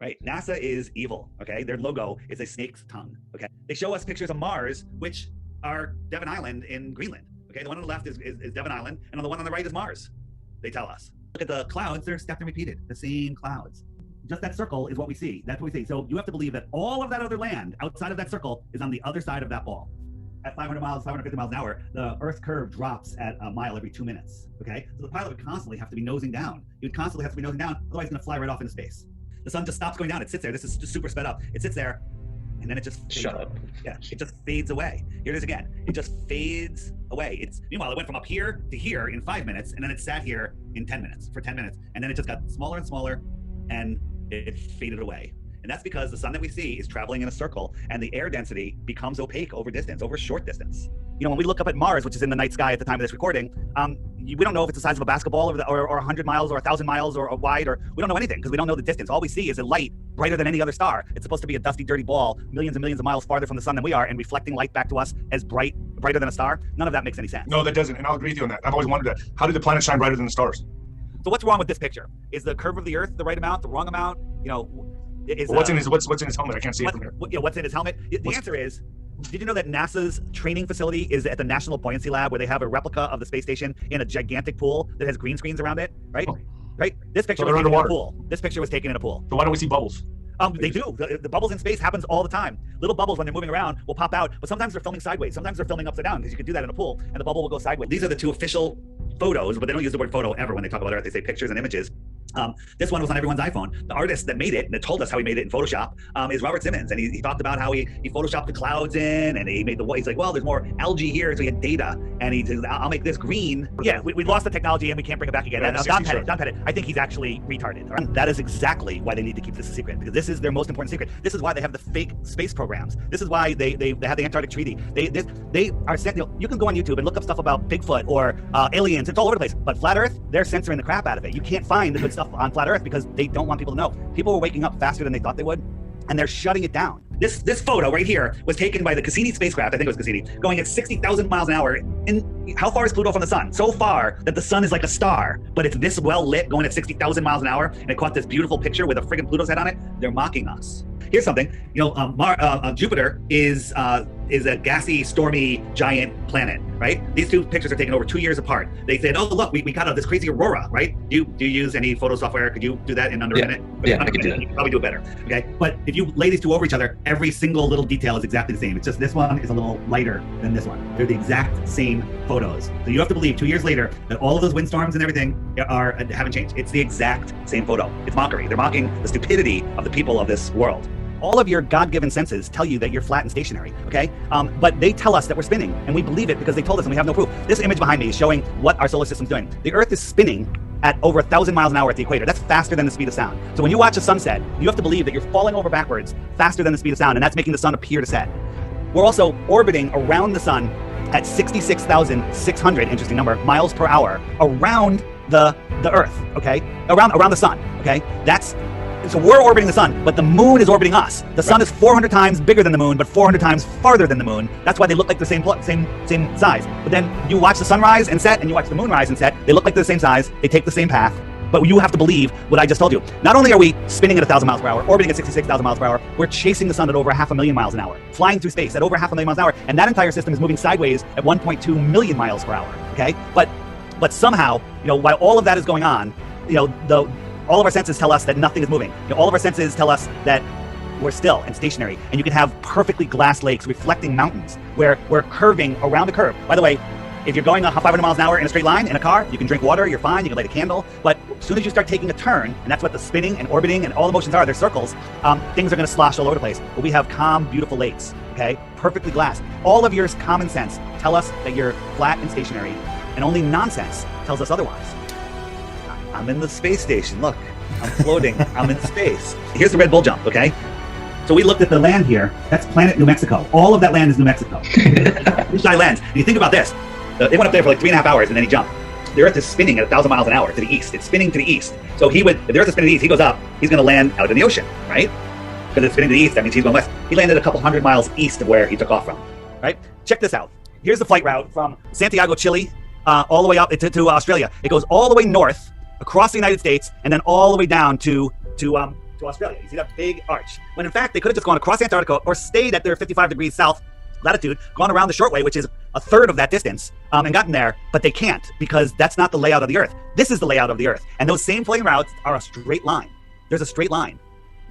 right? NASA is evil, okay? Their logo is a snake's tongue, okay? They show us pictures of Mars, which are Devon Island in Greenland, okay? The one on the left is Devon Island, and on the one on the right is Mars, they tell us. Look at the clouds, they're stepped and repeated, the same clouds. Just that circle is what we see, that's what we see. So you have to believe that all of that other land outside of that circle is on the other side of that ball. At 500 miles, 550 miles an hour, the Earth's curve drops at a mile every 2 minutes, okay? So the pilot would constantly have to be nosing down. He would constantly have to be nosing down, otherwise he's gonna fly right off into space. The sun just stops going down, it sits there, this is just super sped up. It sits there, and then it just fades. Shut up. Yeah, it just fades away. Here it is again. It just fades away. Meanwhile, it went from up here to here in 5 minutes, and then it sat here in 10 minutes, for 10 minutes. And then it just got smaller and smaller, and it faded away. And that's because the sun that we see is traveling in a circle, and the air density becomes opaque over distance, over short distance. You know, when we look up at Mars, which is in the night sky at the time of this recording, we don't know if it's the size of a basketball or 100 miles or 1,000 miles or wide, or we don't know anything because we don't know the distance. All we see is a light brighter than any other star. It's supposed to be a dusty, dirty ball, millions and millions of miles farther from the sun than we are, and reflecting light back to us as brighter than a star. None of that makes any sense. No, that doesn't, and I'll agree with you on that. I've always wondered that. How did the planet shine brighter than the stars? So what's wrong with this picture? Is the curve of the Earth the right amount, the wrong amount? You know, what's in his helmet? I can't see it from here. What's in his helmet? The answer is, did you know that NASA's training facility is at the National Buoyancy Lab, where they have a replica of the space station in a gigantic pool that has green screens around it, right? Oh. Right? This picture So was they're taken in a underwater. pool. This picture was taken in a pool. So why don't we see bubbles? They do. The bubbles in space happens all the time. Little bubbles, when they're moving around, will pop out, but sometimes they're filming sideways. Sometimes they're filming upside down, because you can do that in a pool, and the bubble will go sideways. These are the two official photos, but they don't use the word photo ever when they talk about Earth. They say pictures and images. This one was on everyone's iPhone. The artist that made it, and that told us how he made it in Photoshop, is Robert Simmons. And he talked about how he photoshopped the clouds in, and he made he's like, well, there's more algae here, so he had data. And he says, I'll make this green. Yeah, we lost the technology and we can't bring it back again. Yeah, Don Pettit, I think he's actually retarded. That is exactly why they need to keep this a secret, because this is their most important secret. This is why they have the fake space programs. This is why they have the Antarctic Treaty. They are sent, you can go on YouTube and look up stuff about Bigfoot or aliens. It's all over the place. But Flat Earth, they're censoring the crap out of it. You can't find the good stuff on Flat Earth because they don't want people to know. People were waking up faster than they thought they would, and they're shutting it down. This photo right here was taken by the Cassini spacecraft, I think it was Cassini, going at 60,000 miles an hour. And how far is Pluto from the sun? So far that the sun is like a star, but it's this well lit, going at 60,000 miles an hour, and it caught this beautiful picture with a friggin' Pluto's head on it. They're mocking us. Here's something, Jupiter is a gassy, stormy, giant planet, right? These two pictures are taken over 2 years apart. They said, oh, look, we got this crazy aurora, right? Do you use any photo software? Could you do that in under a minute? Yeah, I can do that. You can probably do it better, okay? But if you lay these two over each other, every single little detail is exactly the same. It's just this one is a little lighter than this one. They're the exact same photos. So you have to believe 2 years later that all of those windstorms and everything haven't changed. It's the exact same photo. It's mockery. They're mocking the stupidity of the people of this world. All of your God-given senses tell you that you're flat and stationary, okay? But they tell us that we're spinning, and we believe it because they told us and we have no proof. This image behind me is showing what our solar system's doing. The Earth is spinning at over 1,000 miles an hour at the equator. That's faster than the speed of sound. So when you watch a sunset, you have to believe that you're falling over backwards faster than the speed of sound, and that's making the sun appear to set. We're also orbiting around the sun at 66,600, interesting number, miles per hour around the Earth, okay? Around the sun, okay? So we're orbiting the sun, but the moon is orbiting us. The sun is 400 times bigger than the moon, but 400 times farther than the moon. That's why they look like the same size. But then you watch the sunrise and set, and you watch the moon rise and set. They look like they're the same size. They take the same path. But you have to believe what I just told you. Not only are we spinning at 1,000 miles per hour, orbiting at 66,000 miles per hour, we're chasing the sun at over 500,000 miles an hour, flying through space at over 500,000 miles an hour, and that entire system is moving sideways at 1.2 million miles per hour. Okay, but somehow, while all of that is going on, all of our senses tell us that nothing is moving. All of our senses tell us that we're still and stationary, and you can have perfectly glass lakes reflecting mountains where we're curving around a curve. By the way, if you're going 500 miles an hour in a straight line in a car, you can drink water, you're fine, you can light a candle, but as soon as you start taking a turn, and that's what the spinning and orbiting and all the motions are, they're circles, things are gonna slosh all over the place. But we have calm, beautiful lakes, okay? Perfectly glassed. All of your common sense tell us that you're flat and stationary, and only nonsense tells us otherwise. I'm in the space station, look, I'm floating, I'm in space. Here's the Red Bull jump, okay? So we looked at the land here, that's planet New Mexico. All of that land is New Mexico. Blue Sky lands. And you think about this, they went up there for like 3.5 hours and then he jumped. The Earth is spinning at 1,000 miles an hour to the east. It's spinning to the east. So if the Earth is spinning to the east, he goes up, he's gonna land out in the ocean, right? Because it's spinning to the east, that means he's going west. He landed a couple hundred miles east of where he took off from, right? Check this out. Here's the flight route from Santiago, Chile, all the way up to Australia. It goes all the way north, across the United States, and then all the way down to to Australia. You see that big arch. When in fact, they could have just gone across Antarctica or stayed at their 55 degrees south latitude, gone around the short way, which is a third of that distance, and gotten there, but they can't because that's not the layout of the Earth. This is the layout of the Earth. And those same floating routes are a straight line. There's a straight line.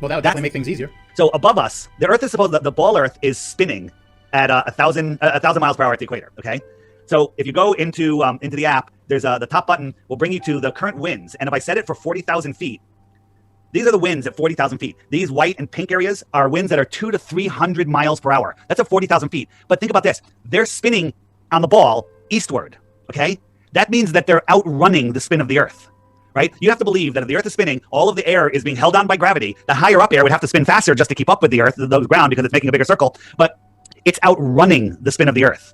Well, that would definitely make things easier. So above us, the Earth is supposed the ball Earth is spinning at 1,000 miles per hour at the equator. Okay, so if you go into the app, there's the top button will bring you to the current winds, and if I set it for 40,000 feet, these are the winds at 40,000 feet. These white and pink areas are winds that are 200 to 300 miles per hour. That's at 40,000 feet. But think about this: they're spinning on the ball eastward. Okay, that means that they're outrunning the spin of the Earth. Right? You have to believe that if the Earth is spinning, all of the air is being held on by gravity. The higher up air would have to spin faster just to keep up with the Earth, the ground, because it's making a bigger circle. But it's outrunning the spin of the Earth.